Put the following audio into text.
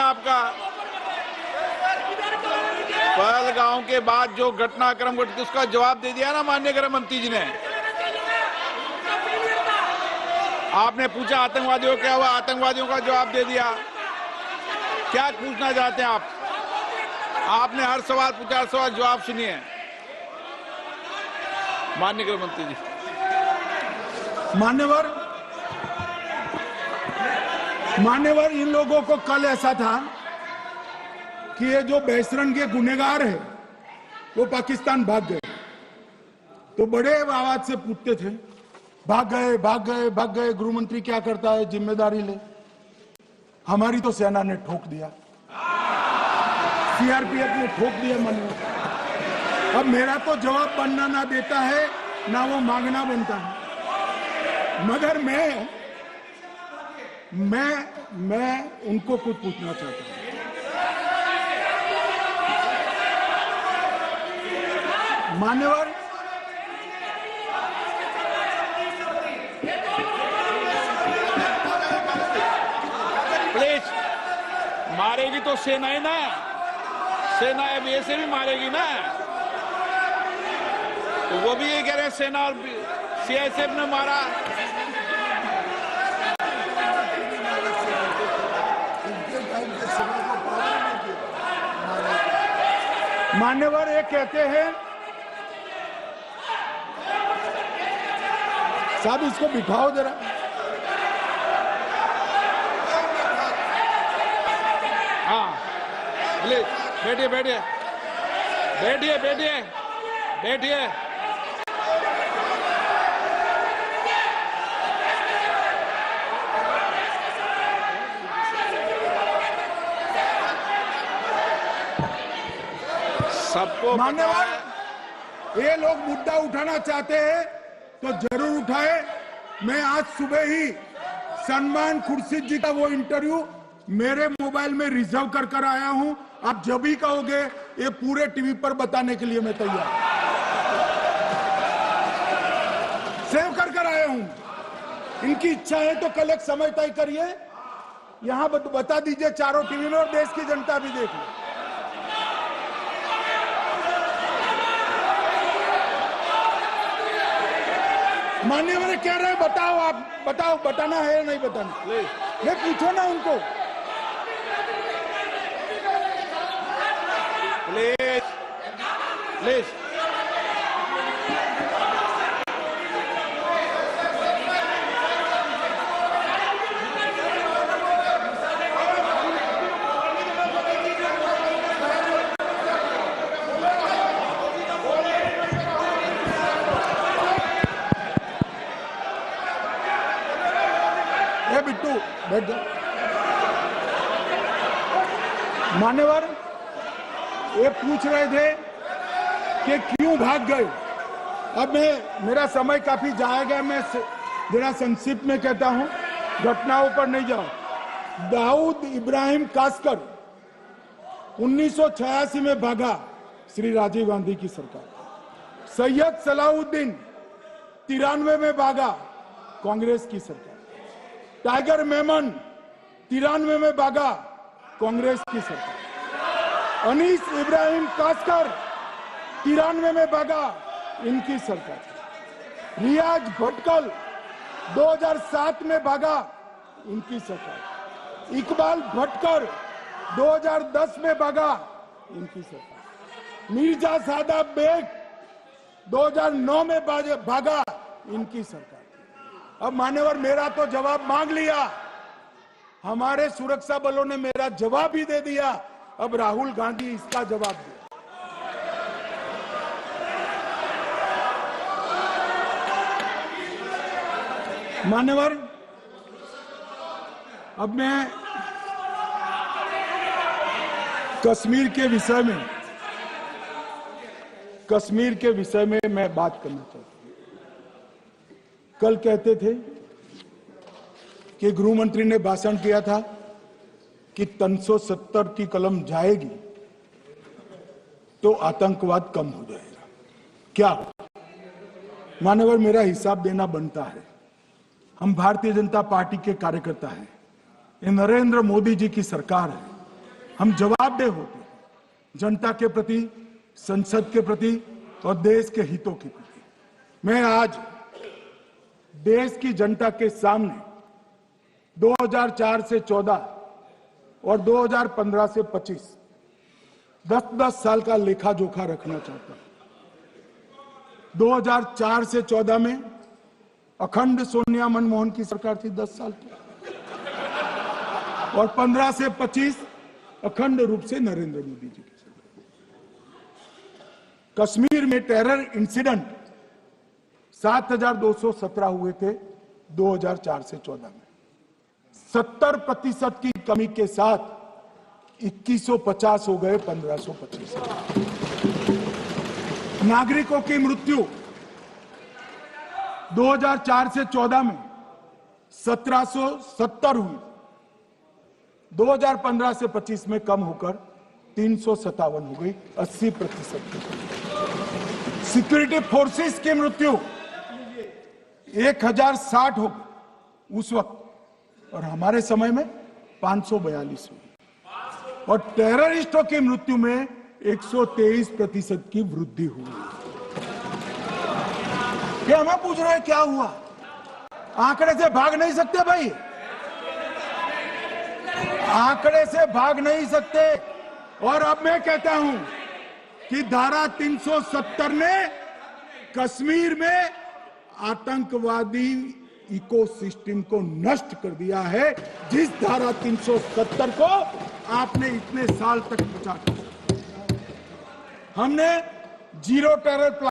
आपका? पहलगांव के बाद जो घटनाक्रम घटित उसका जवाब दे दिया ना माननीय गृह मंत्री जी ने। आपने पूछा आतंकवादियों क्या हुआ, आतंकवादियों का जवाब दे दिया। क्या पूछना चाहते हैं आप? आपने हर सवाल पूछा, हर सवाल जवाब सुनिए माननीय गृह मंत्री जी। मान्यवर, इन लोगों को कल ऐसा था कि ये जो बहसरन के गुनहगार है वो पाकिस्तान भाग गए, तो बड़े आवाज से पूछते थे भाग गए भाग गए भाग गए, गृह मंत्री क्या करता है, जिम्मेदारी ले। हमारी तो सेना ने ठोक दिया, सीआरपीएफ ने ठोक दिया। मान्यवर, अब मेरा तो जवाब बनना ना देता है ना वो मांगना बनता है, मगर मैं उनको कुछ पूछना चाहता हूं। मान्यवर, प्लीज, मारेगी तो सेना है ना, सेना अब ऐसे भी मारेगी ना, तो वो भी ये कह रहे हैं सेना और सीआईएसएफ ने मारा। मान्यवर, ये कहते हैं साहब इसको बिठाओ जरा। हाँ प्लीज बैठिए बैठिए बैठिए बैठिए बैठिए। सबको मान्यवर, ये लोग मुद्दा उठाना चाहते हैं तो जरूर उठाए। मैं आज सुबह ही सलमान खुर्शीद जी का वो इंटरव्यू मेरे मोबाइल में रिजर्व कर आया हूं। आप जब भी कहोगे ये पूरे टीवी पर बताने के लिए मैं तैयार, सेव कर आया हूं। इनकी इच्छा है तो कल एक समय तय करिए, यहां बता दीजिए चारों टीवी में, और देश की जनता भी देख ले। मान्यवर कह रहे हैं बताओ, आप बताओ, बताना है या नहीं बताना? ले पूछो ना उनको। Please please. बिट्टू बैठ जा। मान्यवर, ये पूछ रहे थे कि क्यों भाग गए। अब मेरा समय काफी जाएगा, मैं जरा संक्षिप्त में कहता हूं, घटनाओं पर नहीं जाऊं। दाऊद इब्राहिम कासकर 1986 में भागा, श्री राजीव गांधी की सरकार। सैयद सलाउद्दीन 93 में भागा, कांग्रेस की सरकार। टाइगर मेमन 93 में भागा, कांग्रेस की सरकार। अनीस इब्राहिम कासकर 93 में भागा, इनकी सरकार। रियाज भटकल 2007 में भागा, इनकी सरकार। इकबाल भटकर 2010 में भागा, इनकी सरकार। मिर्जा सादा बेग 2009 में भागा, इनकी सरकार। अब मान्यवर, मेरा तो जवाब मांग लिया, हमारे सुरक्षा बलों ने मेरा जवाब ही दे दिया, अब राहुल गांधी इसका जवाब दे। मान्यवर, अब मैं कश्मीर के विषय में मैं बात करना चाहता हूं। कल कहते थे कि गृह मंत्री ने भाषण किया था कि 370 की कलम जाएगी तो आतंकवाद कम हो जाएगा। क्या मान्यवर, मेरा हिसाब देना बनता है। हम भारतीय जनता पार्टी के कार्यकर्ता हैं, ये नरेंद्र मोदी जी की सरकार है, हम जवाबदेह होते हैं जनता के प्रति, संसद के प्रति और देश के हितों के प्रति। मैं आज देश की जनता के सामने 2004 से 14 और 2015 से 25 10-10 साल का लेखा जोखा रखना चाहता हूं। 2004 से 14 में अखंड सोनिया मनमोहन की सरकार थी 10 साल की, और 15 से 25 अखंड रूप से नरेंद्र मोदी जी की सरकार। कश्मीर में टेरर इंसिडेंट 7,217 हुए थे 2004 से 14 में। 70% की कमी के साथ 2150 हो गए 1525। नागरिकों की मृत्यु 2004 से 14 में 1770 हुई, 2015 से 25 में कम होकर 357 हो गई, 80%। सिक्योरिटी फोर्सेस की मृत्यु 1060 हो गई उस वक्त, और हमारे समय में 542 हुई, और टेररिस्टों की मृत्यु में 123% की वृद्धि हुई। क्या हमें पूछ रहे हैं क्या हुआ? आंकड़े से भाग नहीं सकते भाई, आंकड़े से भाग नहीं सकते। और अब मैं कहता हूं कि धारा 370 ने कश्मीर में आतंकवादी इकोसिस्टम को नष्ट कर दिया है, जिस धारा 370 को आपने इतने साल तक बचा। हमने जीरो टेरर